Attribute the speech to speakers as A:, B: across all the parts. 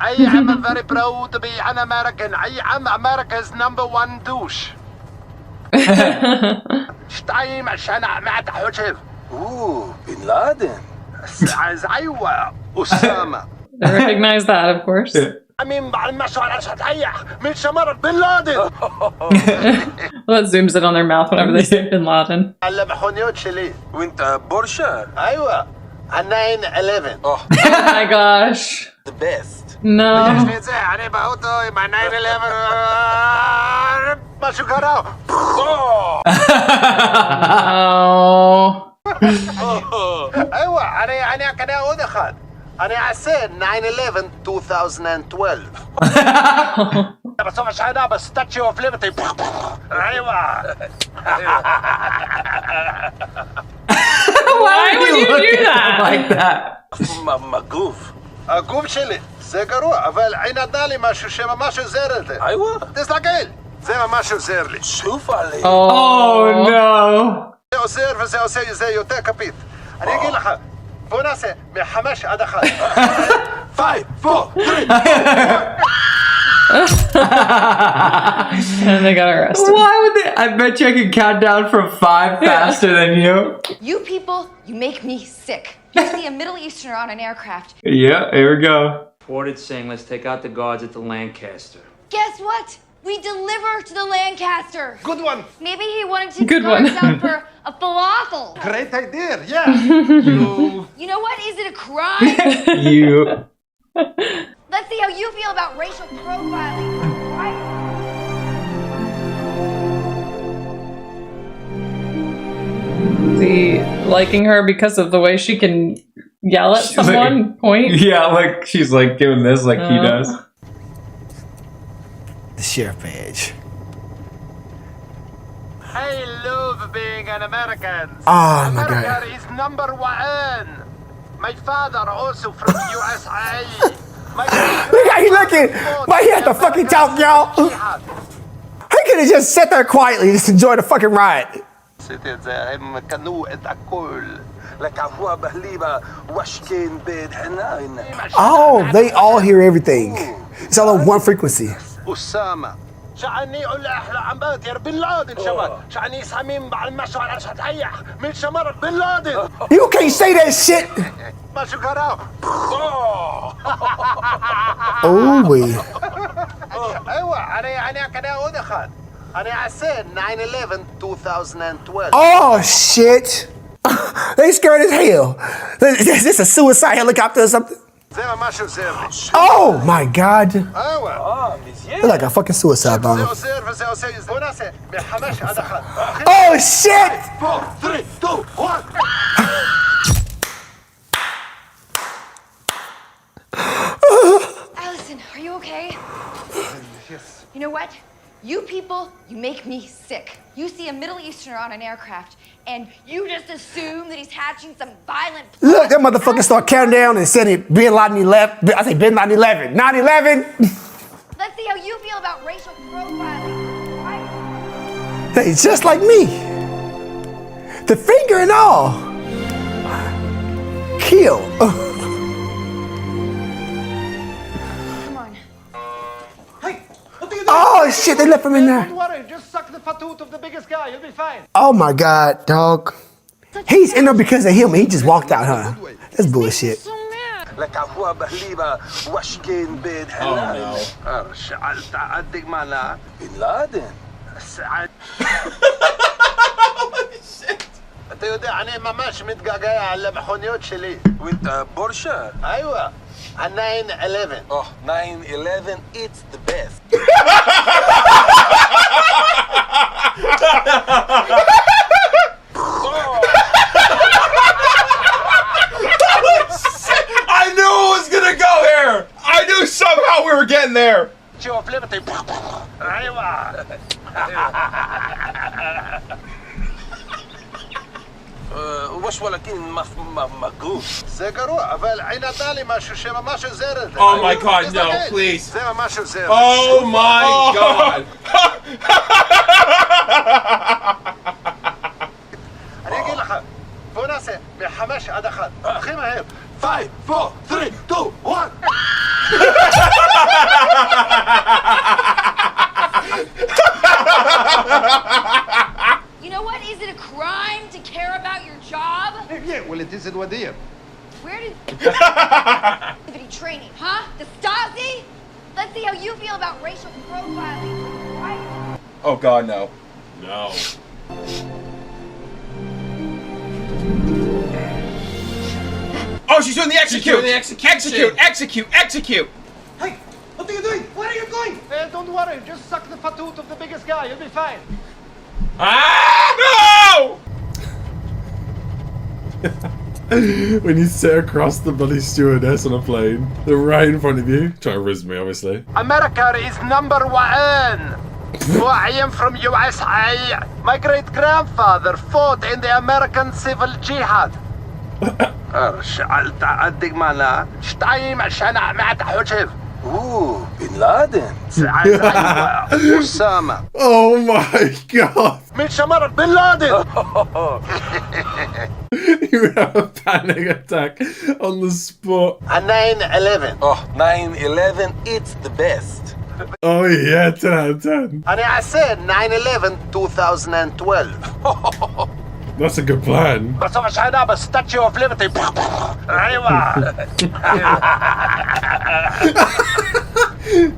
A: I am very proud to be an American. I am America's #1 douche. شتايم عشان ما تحوشف. Ooh, Bin Laden. أيوة أسامة.
B: They recognize that, of course.
A: أمين بعد ما شو على شتايح من شمرة بن لادن.
B: Well, that zooms in on their mouth whenever they say Bin Laden.
A: على محونيوت شلي.
C: وانت بورشة.
A: أيوة. 9/11.
B: Oh my gosh.
C: The best.
B: No.
A: يعني بقوته مع 9/11 ما شو كراو. أيوة أنا كده أدخل. أنا أسين 9/11 2012. بس مش أنا بس Statue of Liberty. أيوة.
B: Why would you do that?
D: Like that.
C: مقوف.
A: أقوم شلي. זה גרוע, אבל עין הדלי משהו שממש עוזר לזה.
C: أيوة.
A: תסתכל, זה ממש עוזר לי.
C: شوف علي.
D: Oh no.
A: זה עוזר וזה עושה זה יותר כפית. אני אגיד לך, בוא נעשה מ5 עד 1. 5, 4, 3.
B: And they got arrested.
D: Why would they? I bet you I can count down from 5 faster than you.
E: You people, you make me sick. You see a Middle Easterner on an aircraft.
D: Yeah, here we go.
F: Reported saying let's take out the guards at the Lancaster.
E: Guess what? We deliver to the Lancaster.
A: Good one.
E: Maybe he wanted to
B: Good
E: guards
B: one.
E: out for a falafel.
A: Great idea, yeah.
E: You know what? Is it a crime?
D: You.
E: Let's see how you feel about racial profiling. Right?
B: Is he liking her because of the way she can yell at someone? Point?
D: Yeah, like she's like doing this like he does.
G: The sheriff badge.
A: I love being an American.
G: Oh my
A: America
G: god.
A: is #1. My father also from USA.
G: Look how he looking. Why he had to fucking talk, y'all? He could have just sat there quietly, just enjoy the fucking ride.
A: עשיתי את זה, הם קנו את הכל.
C: לקחו בהליבה ושכן בדחנין.
G: Oh, they all hear everything. It's all on one frequency.
A: أسامة. شعني أولح لعمبات يا بن لادن شمال. شعني سمين بعد ما شو على شتايح من شمرة بن لادن.
G: You can't say that shit.
A: ما شو كراو.
G: Oh, wait.
A: أيوة أنا كده أدخل. أنا أسين 9/11 2012.
G: Oh, shit. They scared as hell. Is this a suicide helicopter or something?
A: זה ממש עוזר לי.
G: Oh, my God.
A: أيوة.
G: They're like a fucking suicide
A: זה
G: bomb.
A: עוזר וזה עושה. בוא נעשה מ5 עד 1.
G: Oh, shit.
A: 4, 3, 2, 1.
E: Allison, are you okay?
A: Yes.
E: You know what? You people, you make me sick. You see a Middle Easterner on an aircraft, and you just assume that he's hatching some violent plot.
G: Look, that motherfucker start counting down and said it. Bin Laden 11. I say Bin Laden 11. 9/11.
E: Let's see how you feel about racial profiling. Right?
G: Hey, just like me. The finger and all. Kill.
E: Come on.
G: Oh, shit, they left him in there.
A: Don't worry, just suck the fatoot of the biggest guy. You'll be fine.
G: Oh, my God, dog. He's in there because of him. He just walked out, huh? That's bullshit.
E: So mad.
C: לקחו בהליבה ושכן בדחנין.
A: شعلت عدك معنا.
C: בן לאדן.
A: سعد. אתה יודע, אני ממש מתגעגע על המכוניות שלי.
C: وانت بورشة.
A: أيوة. 9/11.
C: Oh, 9/11, it's the best.
D: I knew it was gonna go there. I knew somehow we were getting there.
A: شوف ليبرتي. أيوة.
C: وش ولكن مقوف.
A: זה גרוע, אבל עין הדלי משהו שממש עוזר לזה.
D: Oh my God, no,
A: תסתכל.
D: please.
A: זה ממש עוזר.
D: Oh my God.
A: אני אגיד לך, בוא נעשה מ5 עד 1. הכי מהר. 5, 4, 3, 2, 1.
E: You know what? Is it a crime to care about your job?
A: Yeah, well, it isn't what here.
E: Where did activity training, huh? The Stasi? Let's see how you feel about racial profiling, right?
D: Oh God, no.
H: No.
D: Oh, she's doing the execute.
H: She's doing the execution.
D: Execute.
A: Hey, what are you doing? Where are you going? Don't worry, just suck the patoot of the biggest guy. You'll be fine.
D: Ah, no!
G: When you sit across the bloody stewardess on a plane, they're right in front of you. Trying to rizz me, obviously.
A: America is number one. Oh, I am from USA. My great-grandfather fought in the American Civil Jihad. شعلت أدق معنا شتايم عشان عمعت حجب.
C: Ooh, Bin Laden.
A: أسامة.
G: Oh my god!
A: من شمرك بن لادن.
G: You would have a panic attack on the spot.
A: A 9/11.
C: Oh, 9/11, it's the best.
G: Oh yeah, 10 out of 10.
A: أنا I said 9/11 2012.
G: That's a good plan.
A: بس هو مش هينام Statue of Liberty. أيوة.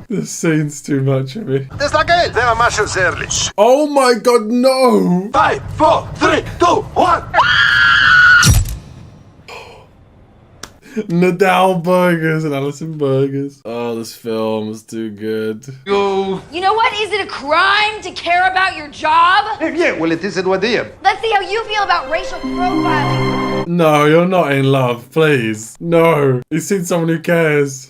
G: This scene's too much for me.
A: تسلاقين زي ما ماشي وسيرلي.
G: Oh my god, no!
A: 5 4 3 2 1.
G: Nadal burgers and Allison burgers. Oh, this film is too good.
E: You know what? Is it a crime to care about your job?
A: Yeah, well, it isn't what here.
E: Let's see how you feel about racial profiling.
G: No, you're not in love, please. No, you've seen someone who cares.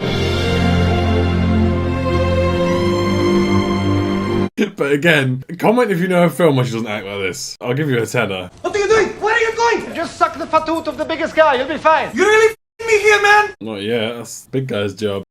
G: But again, comment if you know a film where she doesn't act like this. I'll give you a tenner.
A: What are you doing? Where are you going? Just suck the patoot of the biggest guy. You'll be fine.
D: You really me here, man?
G: Not yet, that's the big guy's job.